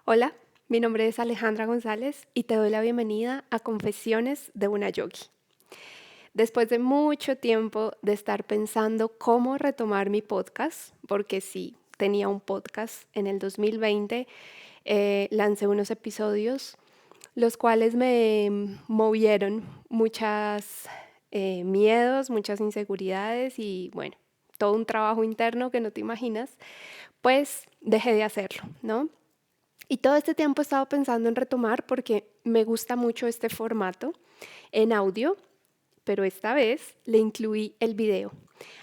Hola, mi nombre es Alejandra González y te doy la bienvenida a Confesiones de una Yogi. Después de mucho tiempo de estar pensando cómo retomar mi podcast, porque sí, tenía un podcast en el 2020, lancé unos episodios, los cuales me movieron muchos miedos, muchas inseguridades y bueno, todo un trabajo interno que no te imaginas, pues dejé de hacerlo, ¿no? Y todo este tiempo he estado pensando en retomar porque me gusta mucho este formato en audio, pero esta vez le incluí el video.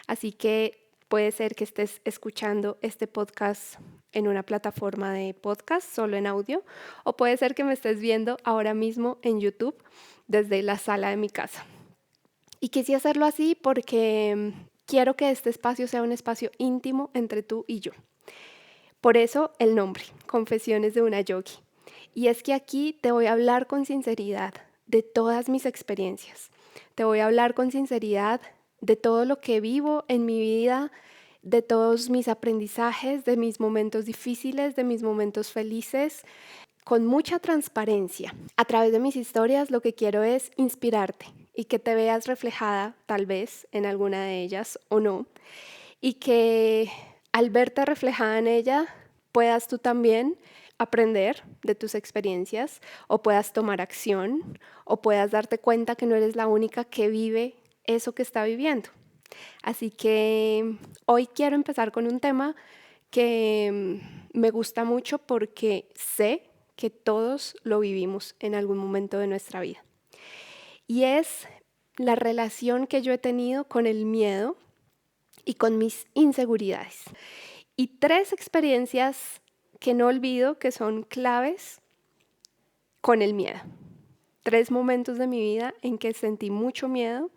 Así que puede ser que estés escuchando este podcast en una plataforma de podcast solo en audio, o puede ser que me estés viendo ahora mismo en YouTube desde la sala de mi casa. Y quise hacerlo así porque quiero que este espacio sea un espacio íntimo entre tú y yo. Por eso el nombre, Confesiones de una Yogi. Y es que aquí te voy a hablar con sinceridad de todas mis experiencias. Te voy a hablar con sinceridad de todo lo que vivo en mi vida, de todos mis aprendizajes, de mis momentos difíciles, de mis momentos felices, con mucha transparencia. A través de mis historias lo que quiero es inspirarte y que te veas reflejada tal vez en alguna de ellas o no, y que al verte reflejada en ella puedas tú también aprender de tus experiencias o puedas tomar acción o puedas darte cuenta que no eres la única que vive eso que está viviendo. Así que hoy quiero empezar con un tema que me gusta mucho porque sé que todos lo vivimos en algún momento de nuestra vida. Y es la relación que yo he tenido con el miedo y con mis inseguridades. Y 3 experiencias que no olvido que son claves con el miedo. 3 momentos de mi vida en que sentí mucho miedo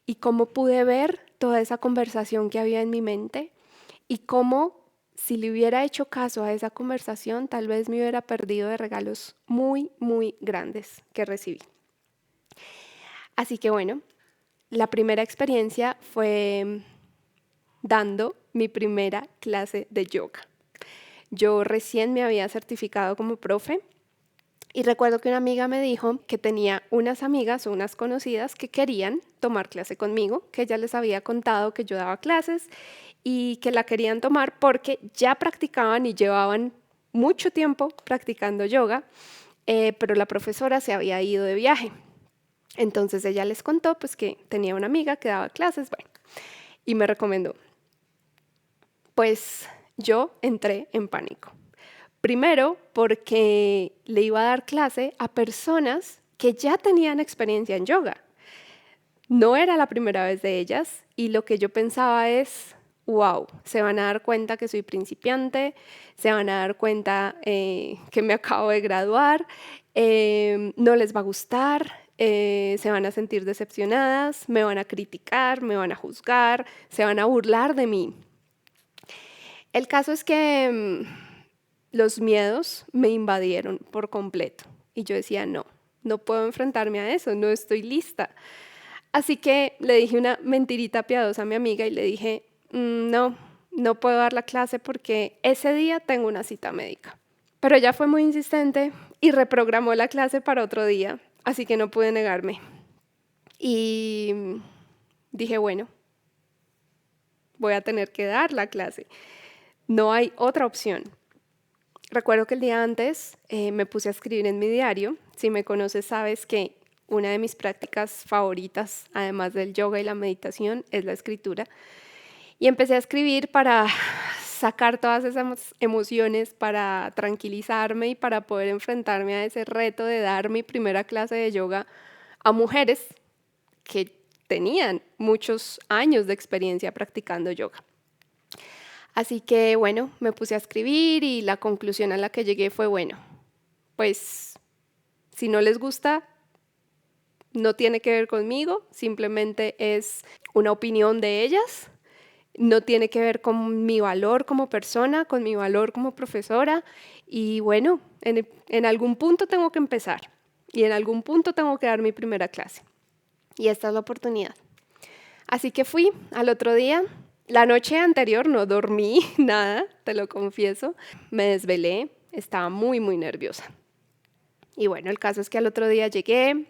y cómo pude ver toda esa conversación que había en mi mente y cómo si le hubiera hecho caso a esa conversación, tal vez me hubiera perdido de regalos muy, muy grandes que recibí. Así que bueno, la primera experiencia fue dando mi primera clase de yoga. Yo recién me había certificado como profe y recuerdo que una amiga me dijo que tenía unas amigas o unas conocidas que querían tomar clase conmigo, que ella les había contado que yo daba clases y que la querían tomar porque ya practicaban y llevaban mucho tiempo practicando yoga, pero la profesora se había ido de viaje. Entonces ella les contó pues que tenía una amiga que daba clases, bueno, y me recomendó. Pues yo entré en pánico. Primero, porque le iba a dar clase a personas que ya tenían experiencia en yoga. No era la primera vez de ellas y lo que yo pensaba es, wow, se van a dar cuenta que soy principiante, se van a dar cuenta que me acabo de graduar, no les va a gustar, se van a sentir decepcionadas, me van a criticar, me van a juzgar, se van a burlar de mí. El caso es que los miedos me invadieron por completo y yo decía, no, no puedo enfrentarme a eso, no estoy lista. Así que le dije una mentirita piadosa a mi amiga y le dije, no, no puedo dar la clase porque ese día tengo una cita médica. Pero ella fue muy insistente y reprogramó la clase para otro día, así que no pude negarme. Y dije, bueno, voy a tener que dar la clase. No hay otra opción. Recuerdo que el día antes me puse a escribir en mi diario. Si me conoces, sabes que una de mis prácticas favoritas, además del yoga y la meditación, es la escritura. Y empecé a escribir para sacar todas esas emociones, para tranquilizarme y para poder enfrentarme a ese reto de dar mi primera clase de yoga a mujeres que tenían muchos años de experiencia practicando yoga. Así que bueno, me puse a escribir y la conclusión a la que llegué fue, bueno, pues si no les gusta, no tiene que ver conmigo, simplemente es una opinión de ellas, no tiene que ver con mi valor como persona, con mi valor como profesora y bueno, en algún punto tengo que empezar y en algún punto tengo que dar mi primera clase y esta es la oportunidad. Así que fui al otro día. La noche anterior no dormí nada, te lo confieso. Me desvelé, estaba muy, muy nerviosa. Y bueno, el caso es que al otro día llegué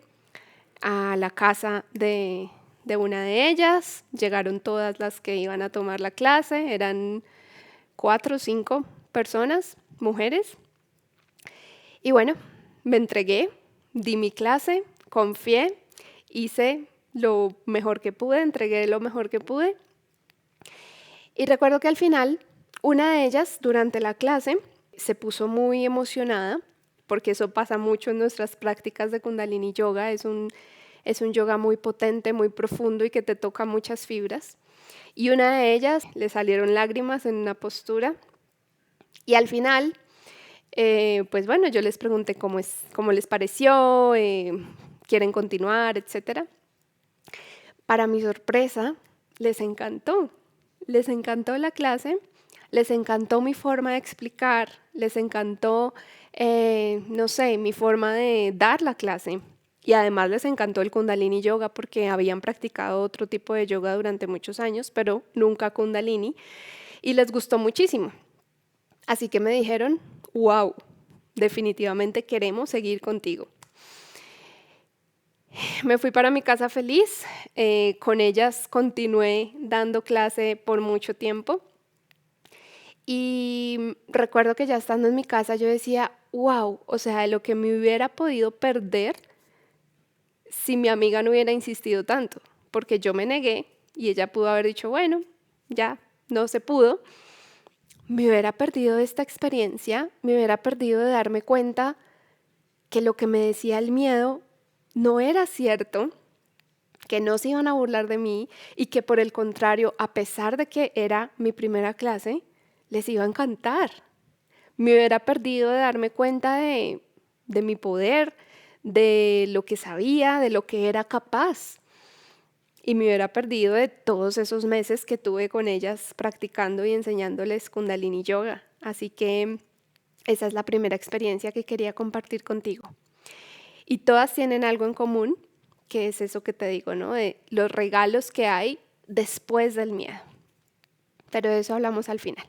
a la casa de una de ellas, llegaron todas las que iban a tomar la clase, eran 4 o 5 personas, mujeres, y bueno, me entregué, di mi clase, confié, hice lo mejor que pude, entregué lo mejor que pude. Y recuerdo que al final, una de ellas, durante la clase, se puso muy emocionada, porque eso pasa mucho en nuestras prácticas de Kundalini Yoga. Es un yoga muy potente, muy profundo y que te toca muchas fibras. Y una de ellas le salieron lágrimas en una postura. Y al final, pues bueno, yo les pregunté cómo les pareció, quieren continuar, etcétera. Para mi sorpresa, les encantó la clase, les encantó mi forma de explicar, les encantó, no sé, mi forma de dar la clase. Y además les encantó el Kundalini Yoga porque habían practicado otro tipo de yoga durante muchos años, pero nunca Kundalini, y les gustó muchísimo. Así que me dijeron, wow, definitivamente queremos seguir contigo. Me fui para mi casa feliz, con ellas continué dando clase por mucho tiempo y recuerdo que ya estando en mi casa yo decía, wow, o sea, lo que me hubiera podido perder si mi amiga no hubiera insistido tanto, porque yo me negué y ella pudo haber dicho, bueno, ya no se pudo. Me hubiera perdido esta experiencia, me hubiera perdido de darme cuenta que lo que me decía el miedo no era cierto, que no se iban a burlar de mí y que por el contrario, a pesar de que era mi primera clase, les iba a encantar. Me hubiera perdido de darme cuenta de mi poder, de lo que sabía, de lo que era capaz. Y me hubiera perdido de todos esos meses que tuve con ellas practicando y enseñándoles Kundalini Yoga. Así que esa es la primera experiencia que quería compartir contigo. Y todas tienen algo en común, que es eso que te digo, ¿no? De los regalos que hay después del miedo. Pero de eso hablamos al final.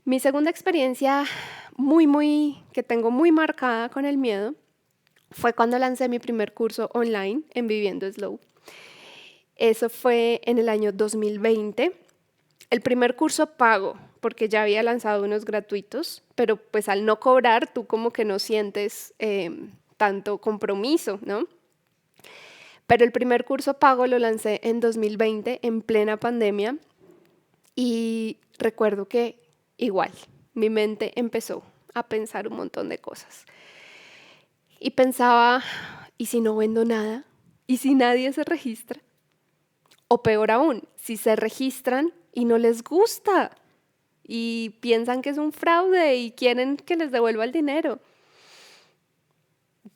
Mi segunda experiencia que tengo muy marcada con el miedo fue cuando lancé mi primer curso online en Viviendo Slow. Eso fue en el año 2020. El primer curso pago, porque ya había lanzado unos gratuitos, pero pues al no cobrar tú como que no sientes tanto compromiso, ¿no? Pero el primer curso pago lo lancé en 2020, en plena pandemia, y recuerdo que igual, mi mente empezó a pensar un montón de cosas. Y pensaba, ¿y si no vendo nada? ¿Y si nadie se registra? O peor aún, si se registran y no les gusta y piensan que es un fraude y quieren que les devuelva el dinero.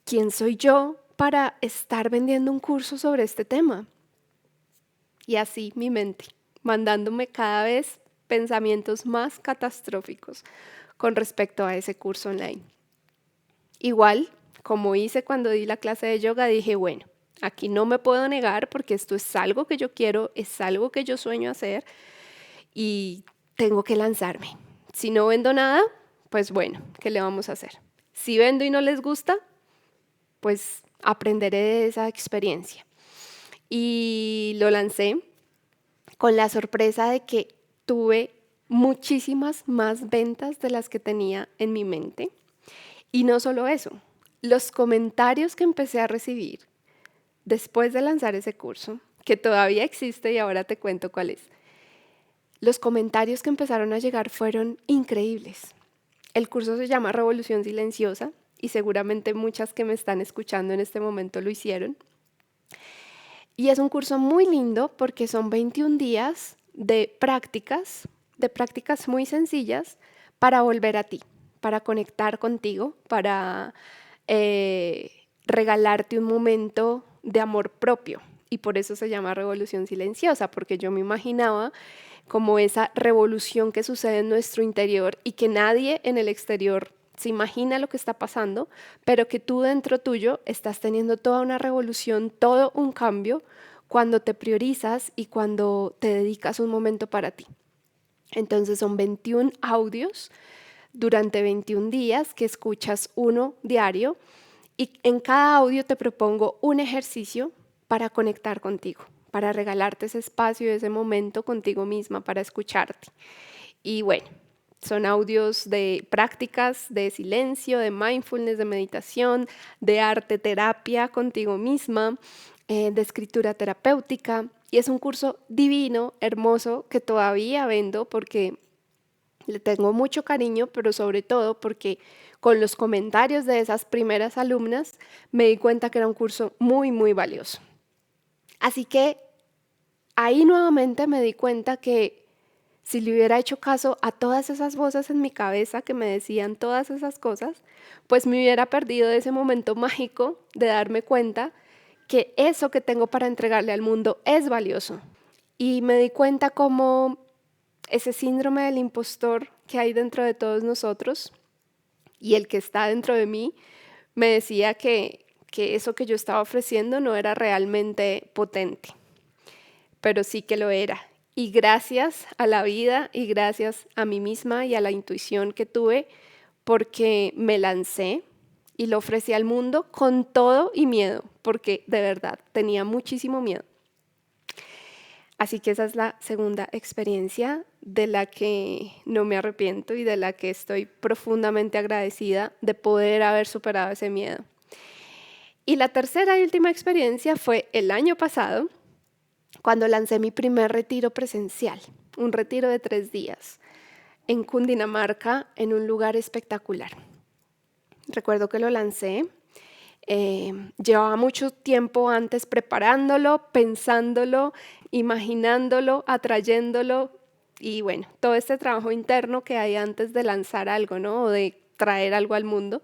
¿Quién soy yo para estar vendiendo un curso sobre este tema? Y así mi mente, mandándome cada vez pensamientos más catastróficos con respecto a ese curso online. Igual, como hice cuando di la clase de yoga, dije, bueno, aquí no me puedo negar porque esto es algo que yo quiero, es algo que yo sueño hacer y tengo que lanzarme. Si no vendo nada, pues bueno, ¿qué le vamos a hacer? Si vendo y no les gusta, pues aprenderé de esa experiencia. Y lo lancé con la sorpresa de que tuve muchísimas más ventas de las que tenía en mi mente. Y no solo eso, los comentarios que empecé a recibir después de lanzar ese curso, que todavía existe y ahora te cuento cuál es. Los comentarios que empezaron a llegar fueron increíbles. El curso se llama Revolución Silenciosa y seguramente muchas que me están escuchando en este momento lo hicieron. Y es un curso muy lindo porque son 21 días de prácticas muy sencillas para volver a ti, para conectar contigo, para regalarte un momento de amor propio. Y por eso se llama Revolución Silenciosa, porque yo me imaginaba como esa revolución que sucede en nuestro interior y que nadie en el exterior se imagina lo que está pasando, pero que tú dentro tuyo estás teniendo toda una revolución, todo un cambio cuando te priorizas y cuando te dedicas un momento para ti. Entonces son 21 audios durante 21 días que escuchas uno diario y en cada audio te propongo un ejercicio para conectar contigo, para regalarte ese espacio, ese momento contigo misma para escucharte. Y bueno, son audios de prácticas de silencio, de mindfulness, de meditación, de arte terapia contigo misma, de escritura terapéutica. Y es un curso divino, hermoso, que todavía vendo porque le tengo mucho cariño, pero sobre todo porque con los comentarios de esas primeras alumnas me di cuenta que era un curso muy, muy valioso. Así que ahí nuevamente me di cuenta que si le hubiera hecho caso a todas esas voces en mi cabeza que me decían todas esas cosas, pues me hubiera perdido ese momento mágico de darme cuenta que eso que tengo para entregarle al mundo es valioso. Y me di cuenta cómo ese síndrome del impostor que hay dentro de todos nosotros y el que está dentro de mí me decía que eso que yo estaba ofreciendo no era realmente potente, pero sí que lo era. Y gracias a la vida y gracias a mí misma y a la intuición que tuve, porque me lancé y lo ofrecí al mundo con todo y miedo, porque de verdad tenía muchísimo miedo. Así que esa es la segunda experiencia de la que no me arrepiento y de la que estoy profundamente agradecida de poder haber superado ese miedo. Y la tercera y última experiencia fue el año pasado, cuando lancé mi primer retiro presencial, un retiro de 3 días en Cundinamarca, en un lugar espectacular. Recuerdo que lo lancé. Llevaba mucho tiempo antes preparándolo, pensándolo, imaginándolo, atrayéndolo y bueno, todo este trabajo interno que hay antes de lanzar algo, ¿no? O de traer algo al mundo.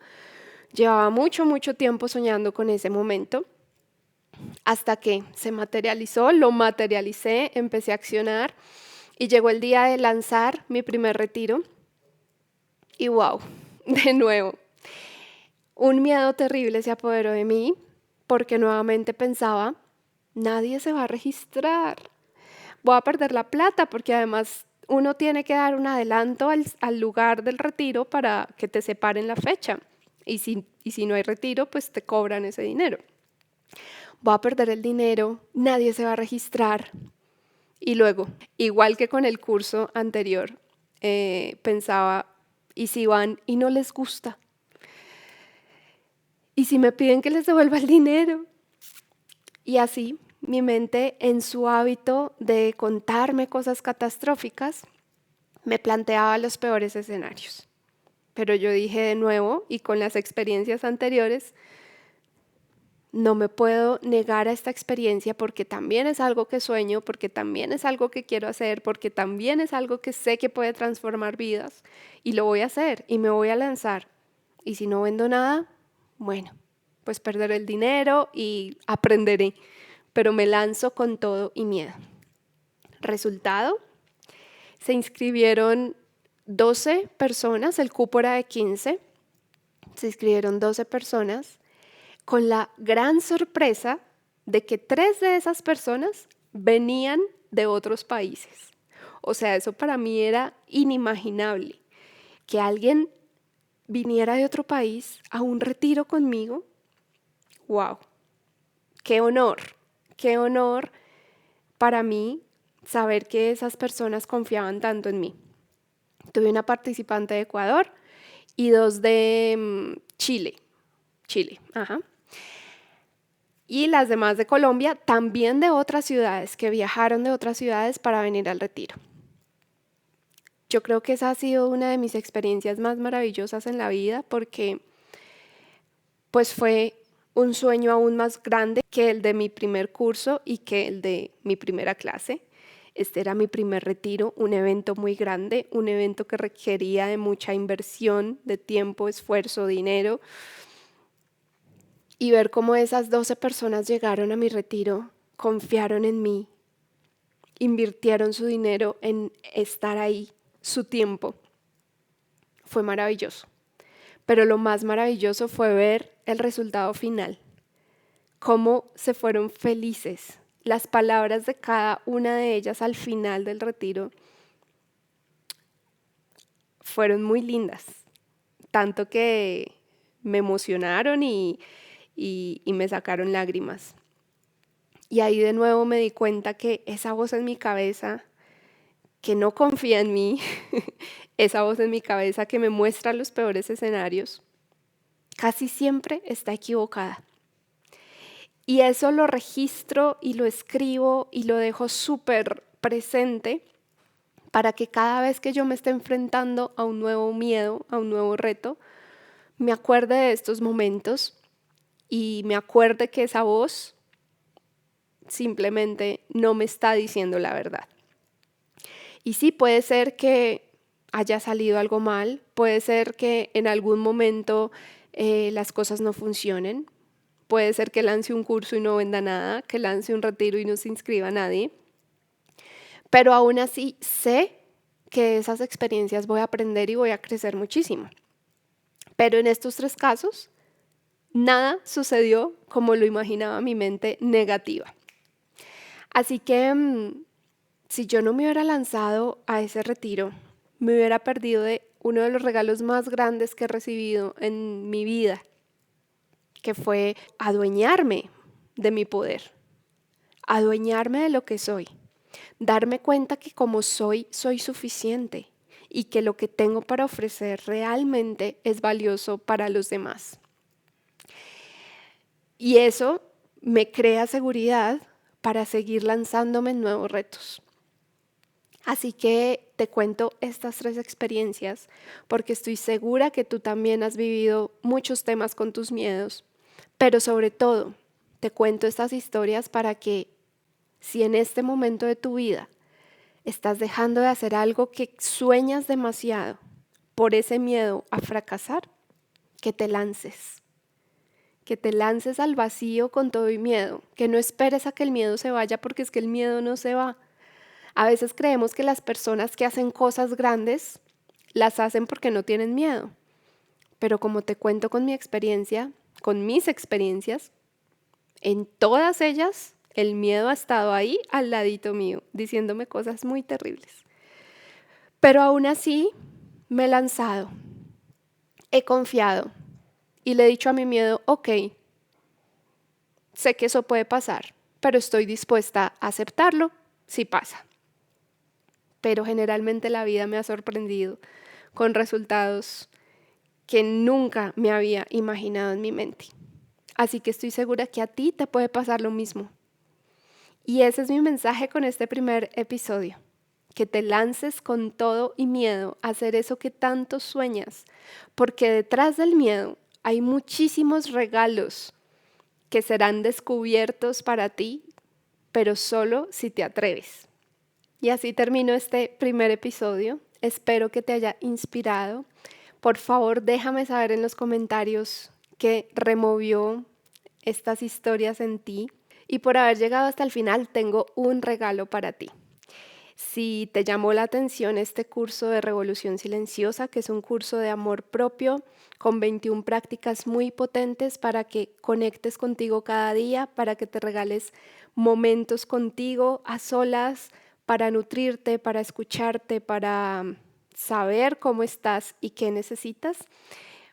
Llevaba mucho, mucho tiempo soñando con ese momento hasta que se materializó, lo materialicé, empecé a accionar y llegó el día de lanzar mi primer retiro y wow, de nuevo. Un miedo terrible se apoderó de mí porque nuevamente pensaba, nadie se va a registrar, voy a perder la plata porque además uno tiene que dar un adelanto al lugar del retiro para que te separen la fecha y si no hay retiro, pues te cobran ese dinero. Voy a perder el dinero, nadie se va a registrar. Y luego, igual que con el curso anterior, pensaba, ¿y si van y no les gusta? ¿Y si me piden que les devuelva el dinero? Y así, mi mente, en su hábito de contarme cosas catastróficas, me planteaba los peores escenarios. Pero yo dije de nuevo, y con las experiencias anteriores, no me puedo negar a esta experiencia porque también es algo que sueño, porque también es algo que quiero hacer, porque también es algo que sé que puede transformar vidas y lo voy a hacer y me voy a lanzar. Y si no vendo nada, bueno, pues perderé el dinero y aprenderé, pero me lanzo con todo y miedo. Resultado, se inscribieron 12 personas, el cupo era de 15, se inscribieron 12 personas con la gran sorpresa de que 3 de esas personas venían de otros países. O sea, eso para mí era inimaginable, que alguien viniera de otro país a un retiro conmigo. ¡Wow! Qué honor para mí saber que esas personas confiaban tanto en mí. Tuve una participante de Ecuador y 2 de Chile. Ajá. Y las demás de Colombia, también de otras ciudades, que viajaron de otras ciudades para venir al retiro. Yo creo que esa ha sido una de mis experiencias más maravillosas en la vida porque pues fue un sueño aún más grande que el de mi primer curso y que el de mi primera clase. Este era mi primer retiro, un evento muy grande, un evento que requería de mucha inversión, de tiempo, esfuerzo, dinero. Y ver cómo esas 12 personas llegaron a mi retiro, confiaron en mí, invirtieron su dinero en estar ahí, su tiempo, fue maravilloso. Pero lo más maravilloso fue ver el resultado final, cómo se fueron felices. Las palabras de cada una de ellas al final del retiro fueron muy lindas, tanto que me emocionaron y me sacaron lágrimas. Y ahí de nuevo me di cuenta que esa voz en mi cabeza, que no confía en mí, esa voz en mi cabeza que me muestra los peores escenarios, casi siempre está equivocada. Y eso lo registro y lo escribo y lo dejo súper presente para que cada vez que yo me esté enfrentando a un nuevo miedo, a un nuevo reto, me acuerde de estos momentos y me acuerde que esa voz simplemente no me está diciendo la verdad. Y sí, puede ser que haya salido algo mal, puede ser que en algún momento las cosas no funcionen, puede ser que lance un curso y no venda nada, que lance un retiro y no se inscriba a nadie, pero aún así sé que de esas experiencias voy a aprender y voy a crecer muchísimo. Pero en estos 3 casos, nada sucedió como lo imaginaba mi mente negativa. Así que si yo no me hubiera lanzado a ese retiro, me hubiera perdido de uno de los regalos más grandes que he recibido en mi vida, que fue adueñarme de mi poder, adueñarme de lo que soy, darme cuenta que como soy suficiente y que lo que tengo para ofrecer realmente es valioso para los demás. Y eso me crea seguridad para seguir lanzándome en nuevos retos. Así que te cuento estas 3 experiencias porque estoy segura que tú también has vivido muchos temas con tus miedos, pero sobre todo te cuento estas historias para que si en este momento de tu vida estás dejando de hacer algo que sueñas demasiado por ese miedo a fracasar, que te lances al vacío con todo y miedo, que no esperes a que el miedo se vaya porque es que el miedo no se va. A veces creemos que las personas que hacen cosas grandes las hacen porque no tienen miedo, pero como te cuento con mi experiencia, con mis experiencias, en todas ellas el miedo ha estado ahí al ladito mío, diciéndome cosas muy terribles. Pero aún así me he lanzado, he confiado y le he dicho a mi miedo, ok, sé que eso puede pasar, pero estoy dispuesta a aceptarlo si pasa. Pero generalmente la vida me ha sorprendido con resultados que nunca me había imaginado en mi mente. Así que estoy segura que a ti te puede pasar lo mismo. Y ese es mi mensaje con este primer episodio, que te lances con todo y miedo a hacer eso que tanto sueñas, porque detrás del miedo hay muchísimos regalos que serán descubiertos para ti, pero solo si te atreves. Y así termino este primer episodio. Espero que te haya inspirado. Por favor, déjame saber en los comentarios qué removió estas historias en ti. Y por haber llegado hasta el final, tengo un regalo para ti. Si te llamó la atención este curso de Revolución Silenciosa, que es un curso de amor propio con 21 prácticas muy potentes para que conectes contigo cada día, para que te regales momentos contigo a solas, para nutrirte, para escucharte, para saber cómo estás y qué necesitas,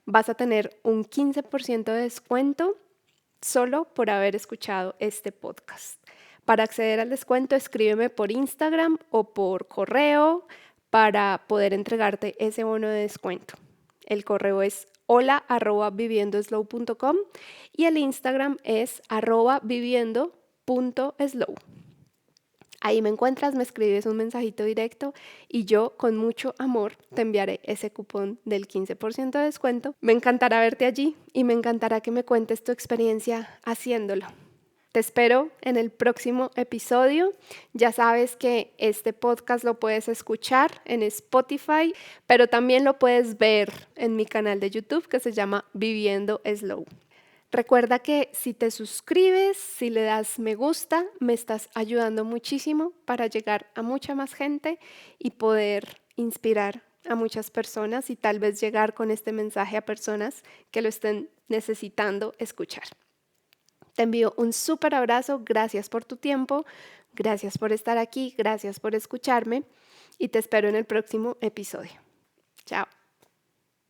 vas a tener un 15% de descuento solo por haber escuchado este podcast. Para acceder al descuento, escríbeme por Instagram o por correo para poder entregarte ese bono de descuento. El correo es hola@viviendoslow.com y el Instagram es @viviendo.slow. Ahí me encuentras, me escribes un mensajito directo y yo con mucho amor te enviaré ese cupón del 15% de descuento. Me encantará verte allí y me encantará que me cuentes tu experiencia haciéndolo. Te espero en el próximo episodio. Ya sabes que este podcast lo puedes escuchar en Spotify, pero también lo puedes ver en mi canal de YouTube que se llama Viviendo Slow. Recuerda que si te suscribes, si le das me gusta, me estás ayudando muchísimo para llegar a mucha más gente y poder inspirar a muchas personas y tal vez llegar con este mensaje a personas que lo estén necesitando escuchar. Te envío un súper abrazo, gracias por tu tiempo, gracias por estar aquí, gracias por escucharme y te espero en el próximo episodio. Chao.